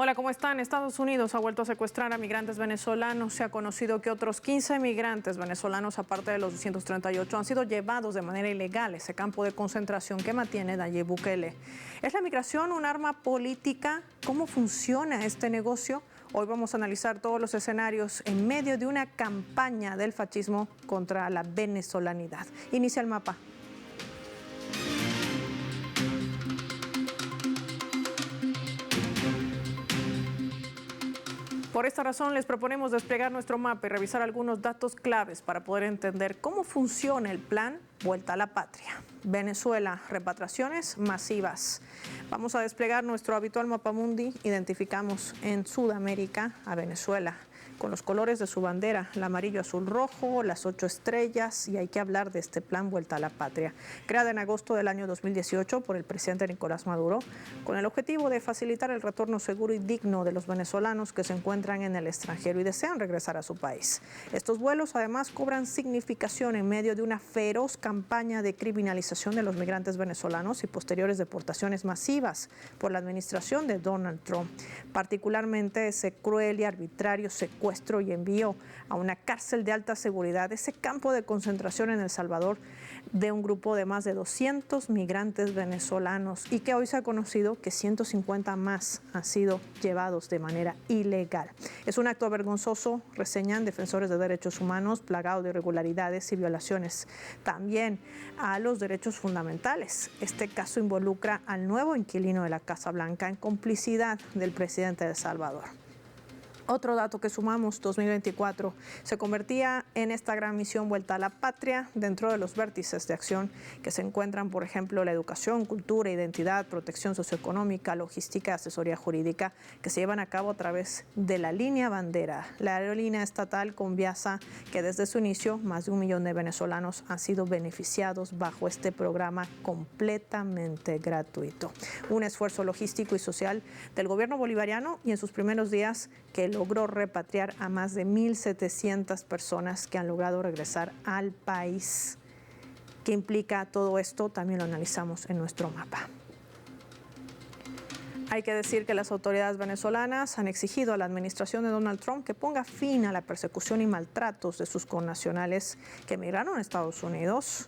Hola, ¿cómo están? Estados Unidos ha vuelto a secuestrar a migrantes venezolanos. Se ha conocido que otros 15 migrantes venezolanos, aparte de los 238, han sido llevados de manera ilegal a ese campo de concentración que mantiene Nayib Bukele. ¿Es la migración un arma política? ¿Cómo funciona este negocio? Hoy vamos a analizar todos los escenarios en medio de una campaña del fascismo contra la venezolanidad. Inicia el mapa. Por esta razón les proponemos desplegar nuestro mapa y revisar algunos datos claves para poder entender cómo funciona el plan Vuelta a la Patria. Venezuela, repatriaciones masivas. Vamos a desplegar nuestro habitual mapamundi. Identificamos en Sudamérica a Venezuela con los colores de su bandera, el amarillo, azul, rojo, las 8 estrellas, y hay que hablar de este plan Vuelta a la Patria, creada en agosto del año 2018 por el presidente Nicolás Maduro, con el objetivo de facilitar el retorno seguro y digno de los venezolanos que se encuentran en el extranjero y desean regresar a su país. Estos vuelos además cobran significación en medio de una feroz campaña de criminalización de los migrantes venezolanos y posteriores deportaciones masivas por la administración de Donald Trump, particularmente ese cruel y arbitrario secuestro y envío a una cárcel de alta seguridad, ese campo de concentración en El Salvador de un grupo de más de 200 migrantes venezolanos, y que hoy se ha conocido que 150 más han sido llevados de manera ilegal. Es un acto vergonzoso, reseñan defensores de derechos humanos, plagado de irregularidades y violaciones también a los derechos fundamentales. Este caso involucra al nuevo inquilino de la Casa Blanca en complicidad del presidente de El Salvador. Otro dato que sumamos, 2024 se convertía en esta gran misión Vuelta a la Patria dentro de los vértices de acción que se encuentran, por ejemplo, la educación, cultura, identidad, protección socioeconómica, logística y asesoría jurídica, que se llevan a cabo a través de la línea bandera, la aerolínea estatal Conviasa, que desde su inicio más de 1 millón de venezolanos han sido beneficiados bajo este programa completamente gratuito. Un esfuerzo logístico y social del gobierno bolivariano, y en sus primeros días que logró repatriar a más de 1.700 personas que han logrado regresar al país. ¿Qué implica todo esto? También lo analizamos en nuestro mapa. Hay que decir que las autoridades venezolanas han exigido a la administración de Donald Trump que ponga fin a la persecución y maltratos de sus connacionales que emigraron a Estados Unidos,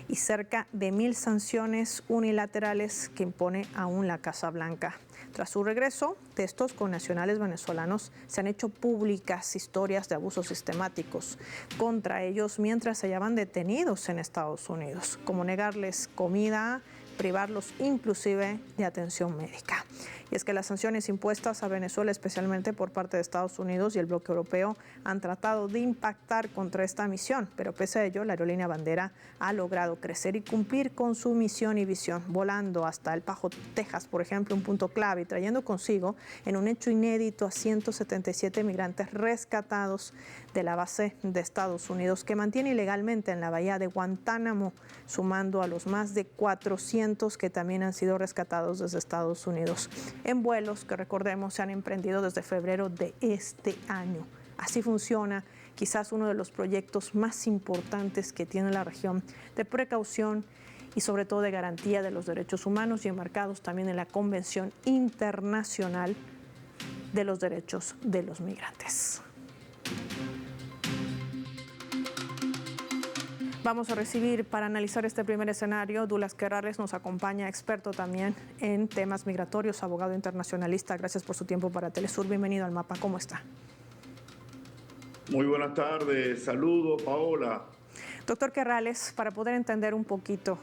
y cerca de 1.000 sanciones unilaterales que impone aún la Casa Blanca. Tras su regreso, de estos connacionales venezolanos se han hecho públicas historias de abusos sistemáticos contra ellos mientras se hallaban detenidos en Estados Unidos, como negarles comida, privarlos inclusive de atención médica. Y es que las sanciones impuestas a Venezuela, especialmente por parte de Estados Unidos y el bloque europeo, han tratado de impactar contra esta misión, pero pese a ello, la aerolínea bandera ha logrado crecer y cumplir con su misión y visión, volando hasta El Paso, Texas, por ejemplo, un punto clave, y trayendo consigo, en un hecho inédito, a 177 migrantes rescatados de la base de Estados Unidos que mantiene ilegalmente en la bahía de Guantánamo, sumando a los más de 400 que también han sido rescatados desde Estados Unidos, en vuelos que, recordemos, se han emprendido desde febrero de este año. Así funciona quizás uno de los proyectos más importantes que tiene la región de precaución y sobre todo de garantía de los derechos humanos, y enmarcados también en la Convención Internacional de los Derechos de los Migrantes. Vamos a recibir para analizar este primer escenario. Douglas Querrales nos acompaña, experto también en temas migratorios, abogado internacionalista. Gracias por su tiempo para Telesur. Bienvenido al mapa. ¿Cómo está? Muy buenas tardes. Saludos, Paola. Doctor Querrales, para poder entender un poquito,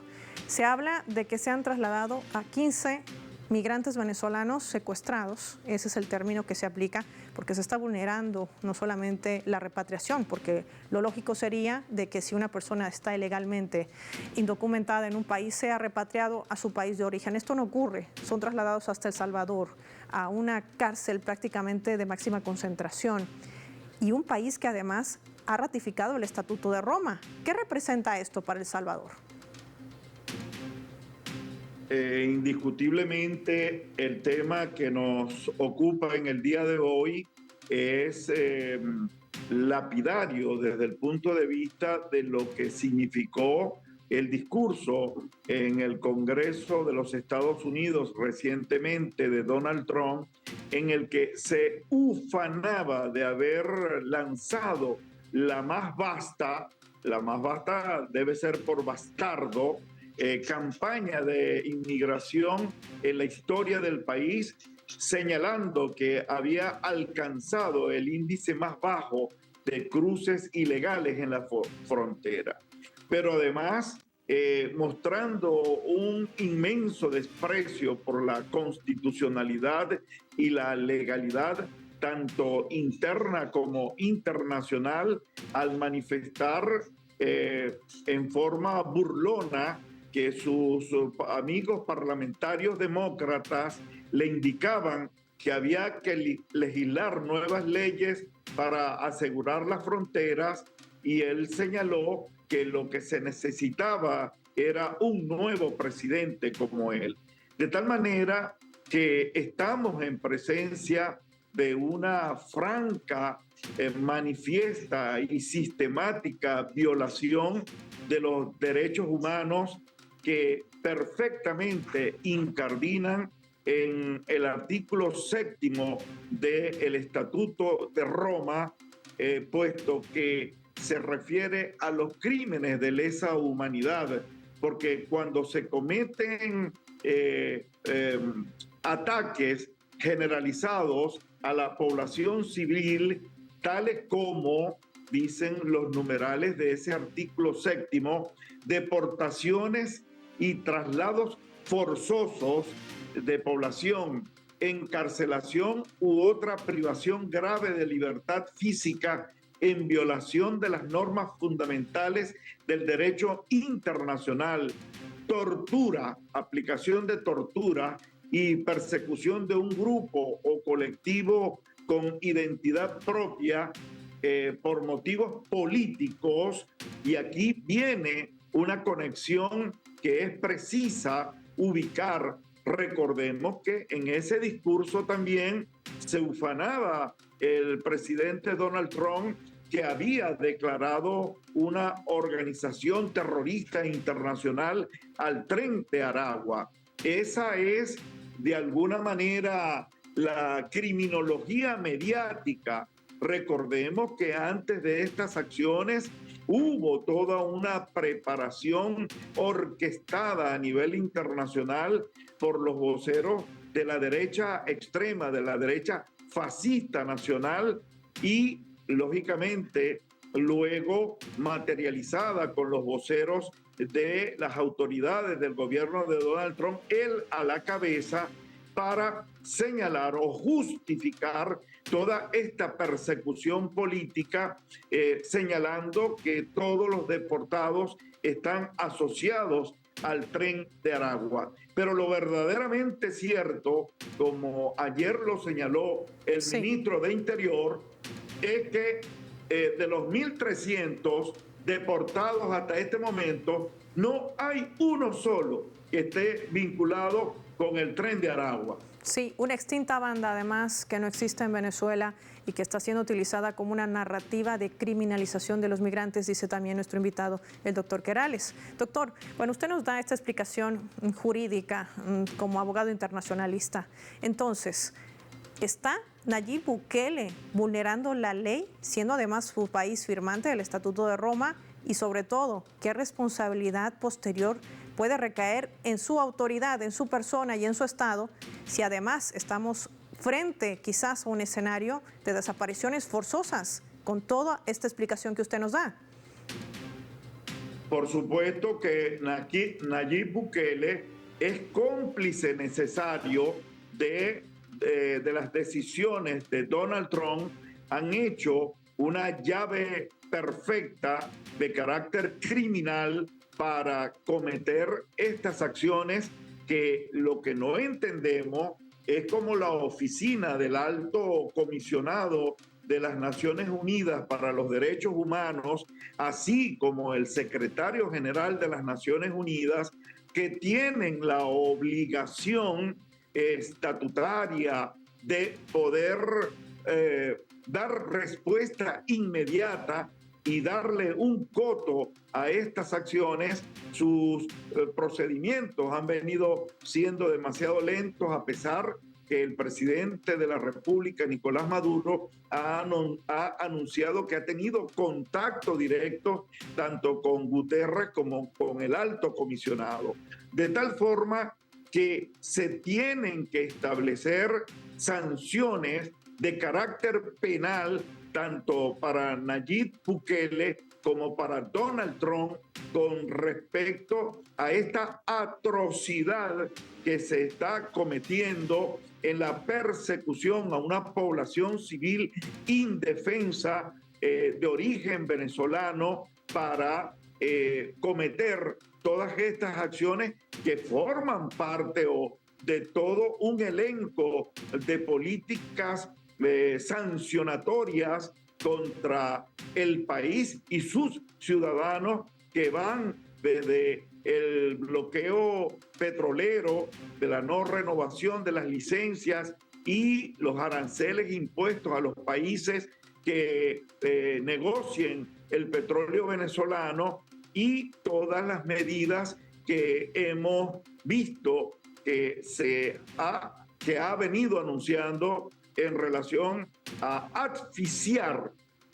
se habla de que se han trasladado a 15 migrantes venezolanos secuestrados. Ese es el término que se aplica, porque se está vulnerando no solamente la repatriación, porque lo lógico sería de que si una persona está ilegalmente indocumentada en un país, sea repatriado a su país de origen. Esto no ocurre, son trasladados hasta El Salvador, a una cárcel prácticamente de máxima concentración, y un país que además ha ratificado el Estatuto de Roma. ¿Qué representa esto para El Salvador? Indiscutiblemente el tema que nos ocupa en el día de hoy es lapidario desde el punto de vista de lo que significó el discurso en el Congreso de los Estados Unidos recientemente de Donald Trump, en el que se ufanaba de haber lanzado la más vasta debe ser por bastardo, campaña de inmigración en la historia del país, señalando que había alcanzado el índice más bajo de cruces ilegales en la frontera. Pero además, mostrando un inmenso desprecio por la constitucionalidad y la legalidad, tanto interna como internacional, al manifestar en forma burlona que sus amigos parlamentarios demócratas le indicaban que había que legislar nuevas leyes para asegurar las fronteras, y él señaló que lo que se necesitaba era un nuevo presidente como él. De tal manera que estamos en presencia de una franca, manifiesta y sistemática violación de los derechos humanos que perfectamente incardinan en el artículo 7º del Estatuto de Roma, puesto que se refiere a los crímenes de lesa humanidad, porque cuando se cometen ataques generalizados a la población civil, tales como, dicen los numerales de ese artículo 7º, deportaciones y traslados forzosos de población, encarcelación u otra privación grave de libertad física en violación de las normas fundamentales del derecho internacional, tortura, aplicación de tortura y persecución de un grupo o colectivo con identidad propia por motivos políticos. Y aquí viene una conexión que es precisa ubicar. Recordemos que en ese discurso también se ufanaba el presidente Donald Trump, que había declarado una organización terrorista internacional al Tren de Aragua. Esa es, de alguna manera, la criminología mediática. Recordemos que antes de estas acciones hubo toda una preparación orquestada a nivel internacional por los voceros de la derecha extrema, de la derecha fascista nacional, y lógicamente luego materializada con los voceros de las autoridades del gobierno de Donald Trump, él a la cabeza, para señalar o justificar toda esta persecución política, señalando que todos los deportados están asociados al Tren de Aragua. Pero lo verdaderamente cierto, como ayer lo señaló el ministro de Interior, es que de los 1.300 deportados hasta este momento, no hay uno solo que esté vinculado con el Tren de Aragua. Sí, una extinta banda además que no existe en Venezuela y que está siendo utilizada como una narrativa de criminalización de los migrantes, dice también nuestro invitado, el doctor Querales. Doctor, bueno, usted nos da esta explicación jurídica como abogado internacionalista. Entonces, ¿está Nayib Bukele vulnerando la ley, siendo además su país firmante del Estatuto de Roma? Y sobre todo, ¿qué responsabilidad posterior puede recaer en su autoridad, en su persona y en su Estado, si además estamos frente quizás a un escenario de desapariciones forzosas, con toda esta explicación que usted nos da? Por supuesto que Nayib Bukele es cómplice necesario de las decisiones de Donald Trump. Han hecho una llave perfecta de carácter criminal para cometer estas acciones, que lo que no entendemos es cómo la oficina del Alto Comisionado de las Naciones Unidas para los Derechos Humanos, así como el secretario general de las Naciones Unidas, que tienen la obligación estatutaria de poder dar respuesta inmediata y darle un coto a estas acciones, sus procedimientos han venido siendo demasiado lentos, a pesar que el presidente de la República, Nicolás Maduro, ha anunciado que ha tenido contacto directo tanto con Guterres como con el alto comisionado, de tal forma que se tienen que establecer sanciones de carácter penal tanto para Nayib Bukele como para Donald Trump con respecto a esta atrocidad que se está cometiendo en la persecución a una población civil indefensa de origen venezolano para cometer todas estas acciones que forman parte de todo un elenco de políticas sancionatorias contra el país y sus ciudadanos, que van desde el bloqueo petrolero, de la no renovación de las licencias y los aranceles impuestos a los países que negocien el petróleo venezolano, y todas las medidas que hemos visto que ha venido anunciando en relación a asfixiar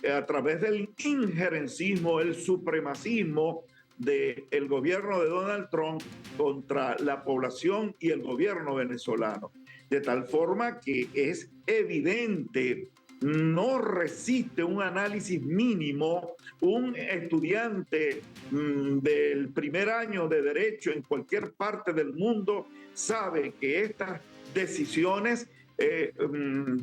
a través del injerencismo, el supremacismo del gobierno de Donald Trump contra la población y el gobierno venezolano. De tal forma que es evidente, no resiste un análisis mínimo. Un estudiante del primer año de Derecho en cualquier parte del mundo sabe que estas decisiones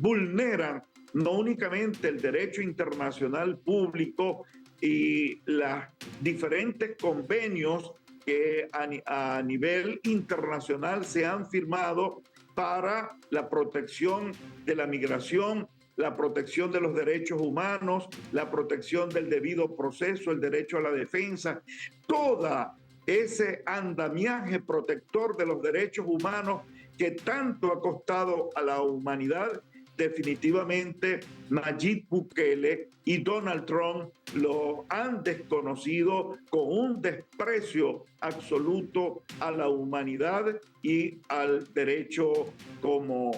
vulneran no únicamente el derecho internacional público y los diferentes convenios que a nivel internacional se han firmado para la protección de la migración, la protección de los derechos humanos, la protección del debido proceso, el derecho a la defensa, todo ese andamiaje protector de los derechos humanos que tanto ha costado a la humanidad. Definitivamente Nayib Bukele y Donald Trump lo han desconocido con un desprecio absoluto a la humanidad y al derecho como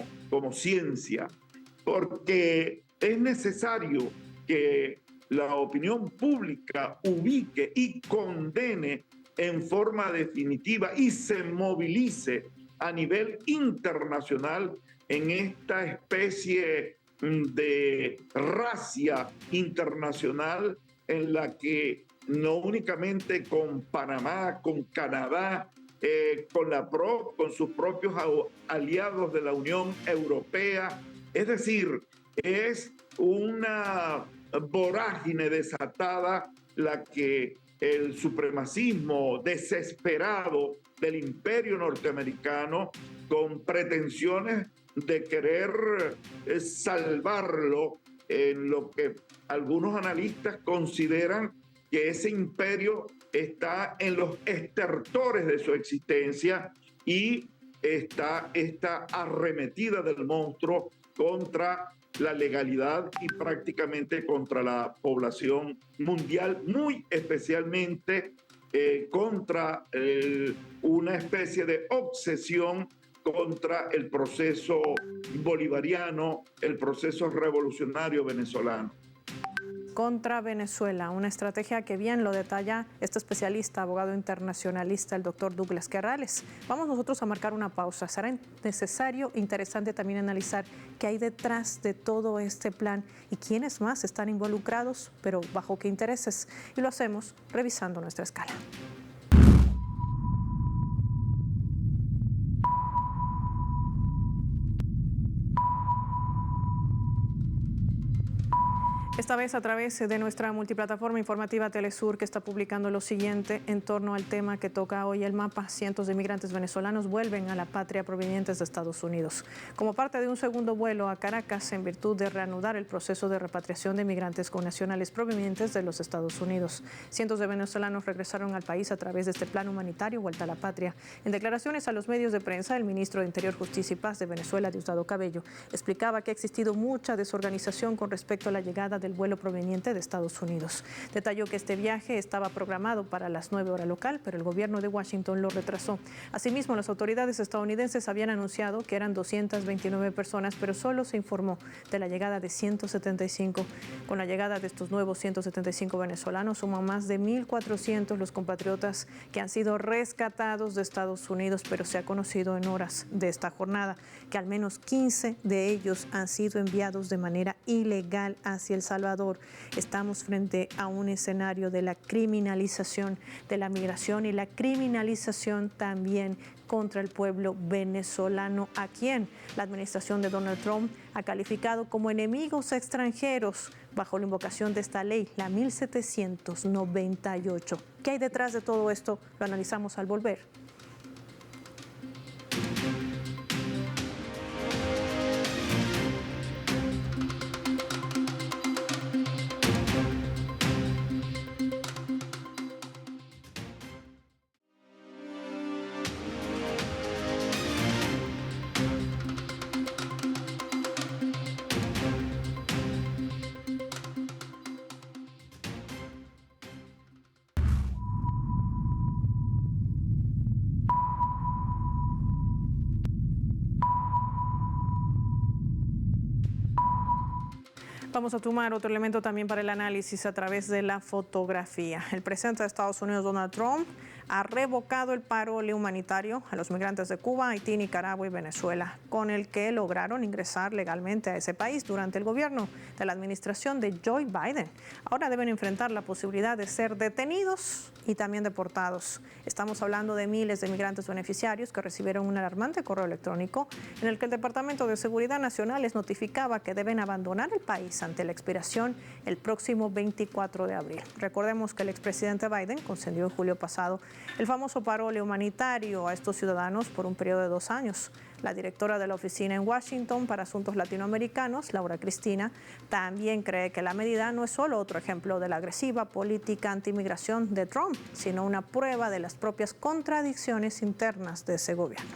ciencia, porque es necesario que la opinión pública ubique y condene en forma definitiva y se movilice a nivel internacional en esta especie de racia internacional en la que no únicamente con Panamá, con Canadá, con sus propios aliados de la Unión Europea, es decir, es una vorágine desatada la que el supremacismo desesperado del imperio norteamericano, con pretensiones de querer salvarlo, en lo que algunos analistas consideran que ese imperio está en los estertores de su existencia, y está esta arremetida del monstruo contra la legalidad y prácticamente contra la población mundial, muy especialmente contra una especie de obsesión contra el proceso bolivariano, el proceso revolucionario venezolano. Contra Venezuela, una estrategia que bien lo detalla este especialista, abogado internacionalista, el doctor Douglas Querrales. Vamos nosotros a marcar una pausa. Será necesario, interesante también analizar qué hay detrás de todo este plan y quiénes más están involucrados, pero bajo qué intereses. Y lo hacemos revisando nuestra escala. Esta vez a través de nuestra multiplataforma informativa Telesur, que está publicando lo siguiente en torno al tema que toca hoy el mapa. Cientos de migrantes venezolanos vuelven a la patria provenientes de Estados Unidos, como parte de un segundo vuelo a Caracas en virtud de reanudar el proceso de repatriación de migrantes connacionales provenientes de los Estados Unidos. Cientos de venezolanos regresaron al país a través de este plan humanitario Vuelta a la Patria. En declaraciones a los medios de prensa, el ministro de Interior, Justicia y Paz de Venezuela, Diosdado Cabello, explicaba que ha existido mucha desorganización con respecto a la llegada de del vuelo proveniente de Estados Unidos. Detalló que este viaje estaba programado para las 9 horas local, pero el gobierno de Washington lo retrasó. Asimismo, las autoridades estadounidenses habían anunciado que eran 229 personas, pero solo se informó de la llegada de 175. Con la llegada de estos nuevos 175 venezolanos, suman más de 1.400 los compatriotas que han sido rescatados de Estados Unidos, pero se ha conocido en horas de esta jornada que al menos 15 de ellos han sido enviados de manera ilegal hacia El Salvador. Estamos frente a un escenario de la criminalización de la migración y la criminalización también contra el pueblo venezolano, a quien la administración de Donald Trump ha calificado como enemigos extranjeros bajo la invocación de esta ley, la 1798. ¿Qué hay detrás de todo esto? Lo analizamos al volver. Vamos a tomar otro elemento también para el análisis a través de la fotografía. El presidente de Estados Unidos, Donald Trump, ha revocado el parole humanitario a los migrantes de Cuba, Haití, Nicaragua y Venezuela, con el que lograron ingresar legalmente a ese país durante el gobierno de la administración de Joe Biden. Ahora deben enfrentar la posibilidad de ser detenidos y también deportados. Estamos hablando de miles de migrantes beneficiarios que recibieron un alarmante correo electrónico en el que el Departamento de Seguridad Nacional les notificaba que deben abandonar el país ante la expiración el próximo 24 de abril. Recordemos que el expresidente Biden concedió en julio pasado el famoso parole humanitario a estos ciudadanos por un periodo de 2 años. La directora de la oficina en Washington para asuntos latinoamericanos, Laura Cristina, también cree que la medida no es solo otro ejemplo de la agresiva política antimigración de Trump, sino una prueba de las propias contradicciones internas de ese gobierno.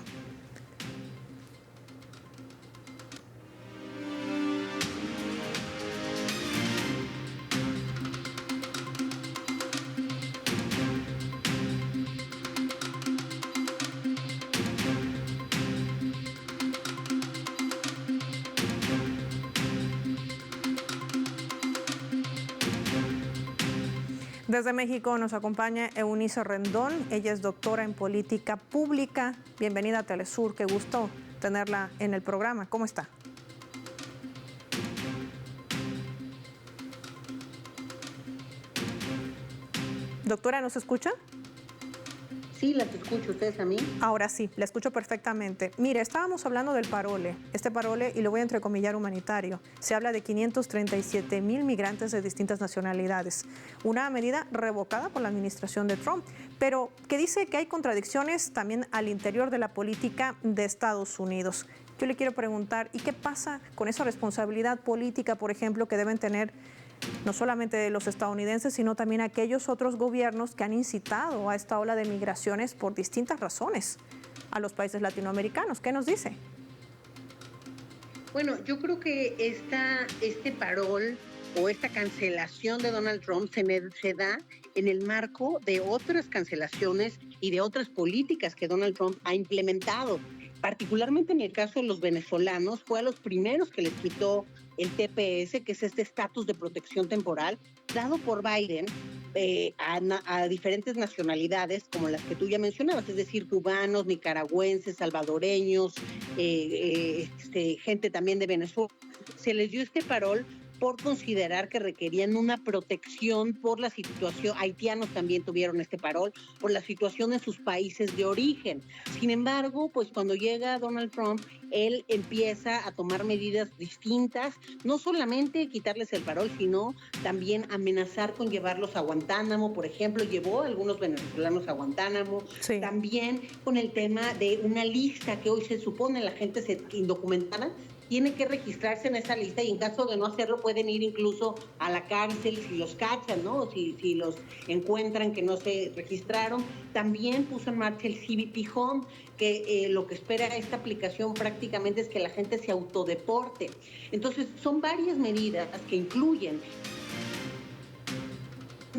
Desde México nos acompaña Eunice Rendón. Ella es doctora en política pública. Bienvenida a Telesur. Qué gusto tenerla en el programa. ¿Cómo está? Doctora, ¿nos escucha? Sí, las escucho. ¿Ustedes a mí? Ahora sí, la escucho perfectamente. Mire, estábamos hablando del parole. Este parole, y lo voy a entrecomillar, humanitario. Se habla de 537,000 migrantes de distintas nacionalidades. Una medida revocada por la administración de Trump, pero que dice que hay contradicciones también al interior de la política de Estados Unidos. Yo le quiero preguntar, ¿y qué pasa con esa responsabilidad política, por ejemplo, que deben tener no solamente los estadounidenses, sino también aquellos otros gobiernos que han incitado a esta ola de migraciones por distintas razones a los países latinoamericanos? ¿Qué nos dice? Bueno, yo creo que este parol o esta cancelación de Donald Trump se da en el marco de otras cancelaciones y de otras políticas que Donald Trump ha implementado. Particularmente en el caso de los venezolanos, fue a los primeros que les quitó el TPS, que es este estatus de protección temporal, dado por Biden a diferentes nacionalidades, como las que tú ya mencionabas, es decir, cubanos, nicaragüenses, salvadoreños, gente también de Venezuela. Se les dio este parol por considerar que requerían una protección por la situación. Haitianos también tuvieron este parol por la situación en sus países de origen. Sin embargo, pues cuando llega Donald Trump, él empieza a tomar medidas distintas, no solamente quitarles el parol, sino también amenazar con llevarlos a Guantánamo. Por ejemplo, llevó a algunos venezolanos a Guantánamo. Sí. También con el tema de una lista que hoy se supone la gente indocumentada tiene que registrarse en esa lista y en caso de no hacerlo pueden ir incluso a la cárcel si los cachan, ¿no? Si los encuentran que no se registraron. También puso en marcha el CBP Home, que lo que espera esta aplicación prácticamente es que la gente se autodeporte. Entonces, son varias medidas que incluyen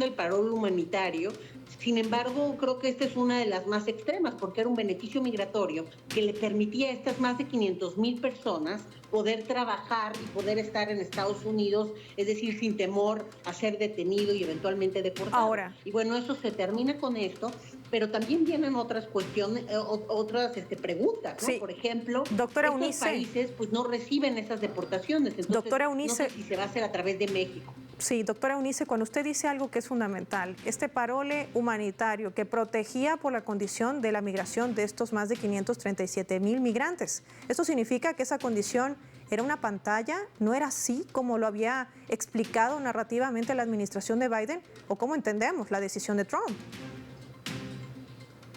el parol humanitario. Sin embargo, creo que esta es una de las más extremas porque era un beneficio migratorio que le permitía a estas más de 500,000 personas poder trabajar y poder estar en Estados Unidos, es decir, sin temor a ser detenido y eventualmente deportado. Ahora, y bueno, eso se termina con esto, pero también vienen otras cuestiones, otras preguntas, ¿no? sí, Por ejemplo, doctora estos Eunice, países pues no reciben esas deportaciones, entonces doctora Eunice, no sé si se va a hacer a través de México. sí, doctora Eunice, cuando usted dice algo que es fundamental, este parole humanitario que protegía por la condición de la migración de estos más de 537,000 migrantes, ¿eso significa que esa condición era una pantalla? ¿No era así como lo había explicado narrativamente la administración de Biden? ¿O cómo entendemos la decisión de Trump?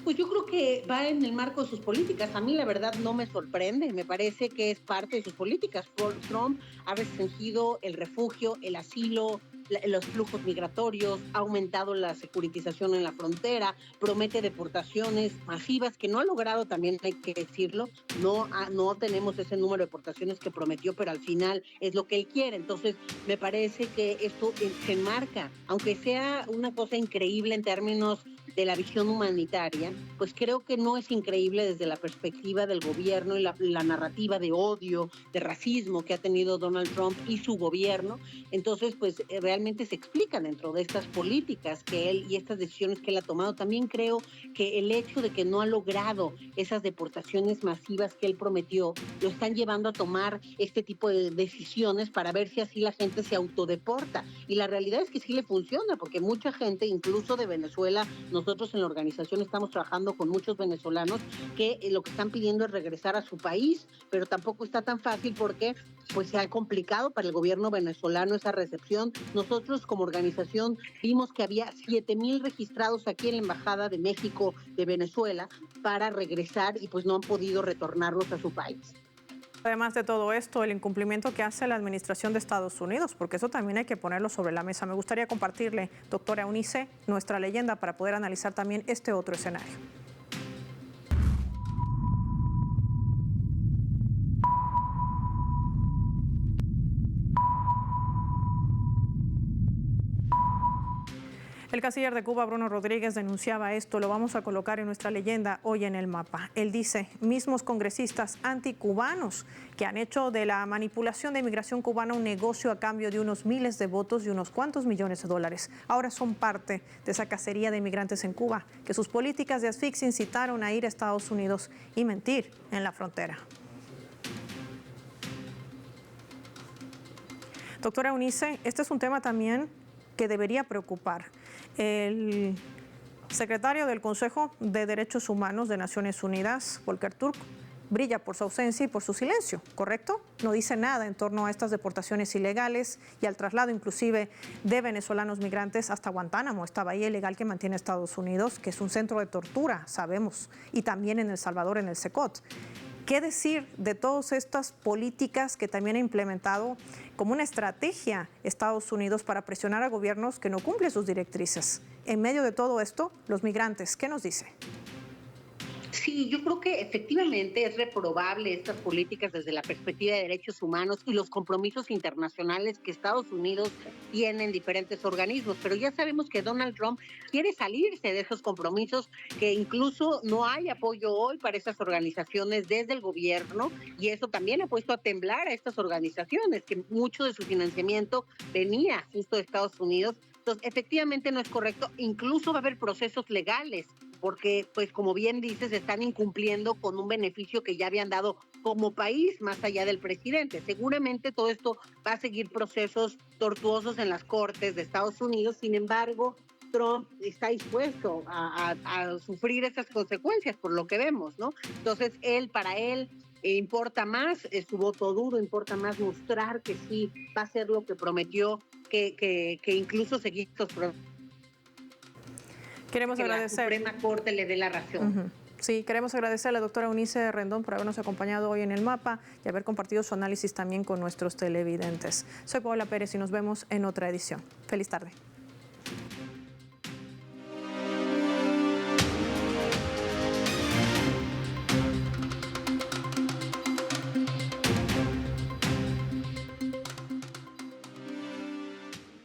Pues yo creo que va en el marco de sus políticas. A mí la verdad no me sorprende, me parece que es parte de sus políticas. Trump ha restringido el refugio, el asilo, los flujos migratorios, ha aumentado la securitización en la frontera, promete deportaciones masivas que no ha logrado, también hay que decirlo. No tenemos ese número de deportaciones que prometió, pero al final es lo que él quiere. Entonces me parece que esto se enmarca, aunque sea una cosa increíble en términos de la visión humanitaria, pues creo que no es increíble desde la perspectiva del gobierno y la narrativa de odio, de racismo que ha tenido Donald Trump y su gobierno. Entonces, pues realmente se explican dentro de estas políticas que él y estas decisiones que él ha tomado. También creo que el hecho de que no ha logrado esas deportaciones masivas que él prometió, lo están llevando a tomar este tipo de decisiones para ver si así la gente se autodeporta. Y la realidad es que sí le funciona, porque mucha gente, incluso de Venezuela, nosotros en la organización estamos trabajando con muchos venezolanos que lo que están pidiendo es regresar a su país, pero tampoco está tan fácil porque pues se ha complicado para el gobierno venezolano esa recepción. Nosotros como organización vimos que había 7,000 registrados aquí en la Embajada de México de Venezuela para regresar y pues no han podido retornarlos a su país. Además de todo esto, el incumplimiento que hace la administración de Estados Unidos, porque eso también hay que ponerlo sobre la mesa. Me gustaría compartirle, doctora Eunice, nuestra leyenda para poder analizar también este otro escenario. El canciller de Cuba, Bruno Rodríguez, denunciaba esto. Lo vamos a colocar en nuestra leyenda hoy en el mapa. Él dice, mismos congresistas anticubanos que han hecho de la manipulación de inmigración cubana un negocio a cambio de unos miles de votos y unos cuantos millones de dólares. Ahora son parte de esa cacería de inmigrantes en Cuba, que sus políticas de asfixia incitaron a ir a Estados Unidos y mentir en la frontera. Doctora Eunice, este es un tema también que debería preocupar. El secretario del Consejo de Derechos Humanos de Naciones Unidas, Volker Turk, brilla por su ausencia y por su silencio, ¿correcto? No dice nada en torno a estas deportaciones ilegales y al traslado inclusive de venezolanos migrantes hasta Guantánamo, esta bahía ilegal que mantiene Estados Unidos, que es un centro de tortura, sabemos, y también en El Salvador, en el Secot. ¿Qué decir de todas estas políticas que también ha implementado como una estrategia Estados Unidos para presionar a gobiernos que no cumplen sus directrices? En medio de todo esto, los migrantes, ¿qué nos dice? Sí, yo creo que efectivamente es reprobable estas políticas desde la perspectiva de derechos humanos y los compromisos internacionales que Estados Unidos tiene en diferentes organismos, pero ya sabemos que Donald Trump quiere salirse de esos compromisos, que incluso no hay apoyo hoy para esas organizaciones desde el gobierno, y eso también ha puesto a temblar a estas organizaciones, que mucho de su financiamiento venía justo de Estados Unidos. Entonces, efectivamente no es correcto, incluso va a haber procesos legales, porque, pues como bien dices, están incumpliendo con un beneficio que ya habían dado como país, más allá del presidente. Seguramente todo esto va a seguir procesos tortuosos en las cortes de Estados Unidos. Sin embargo, Trump está dispuesto a sufrir esas consecuencias, por lo que vemos, ¿no? Entonces, para él importa más su voto duro, importa más mostrar que sí va a hacer lo que prometió, que incluso seguir estos procesos. Queremos agradecer. La Suprema Corte le dé la razón. Sí, queremos agradecer a la doctora Eunice Rendón por habernos acompañado hoy en El Mapa y haber compartido su análisis también con nuestros televidentes. Soy Paola Pérez y nos vemos en otra edición. Feliz tarde.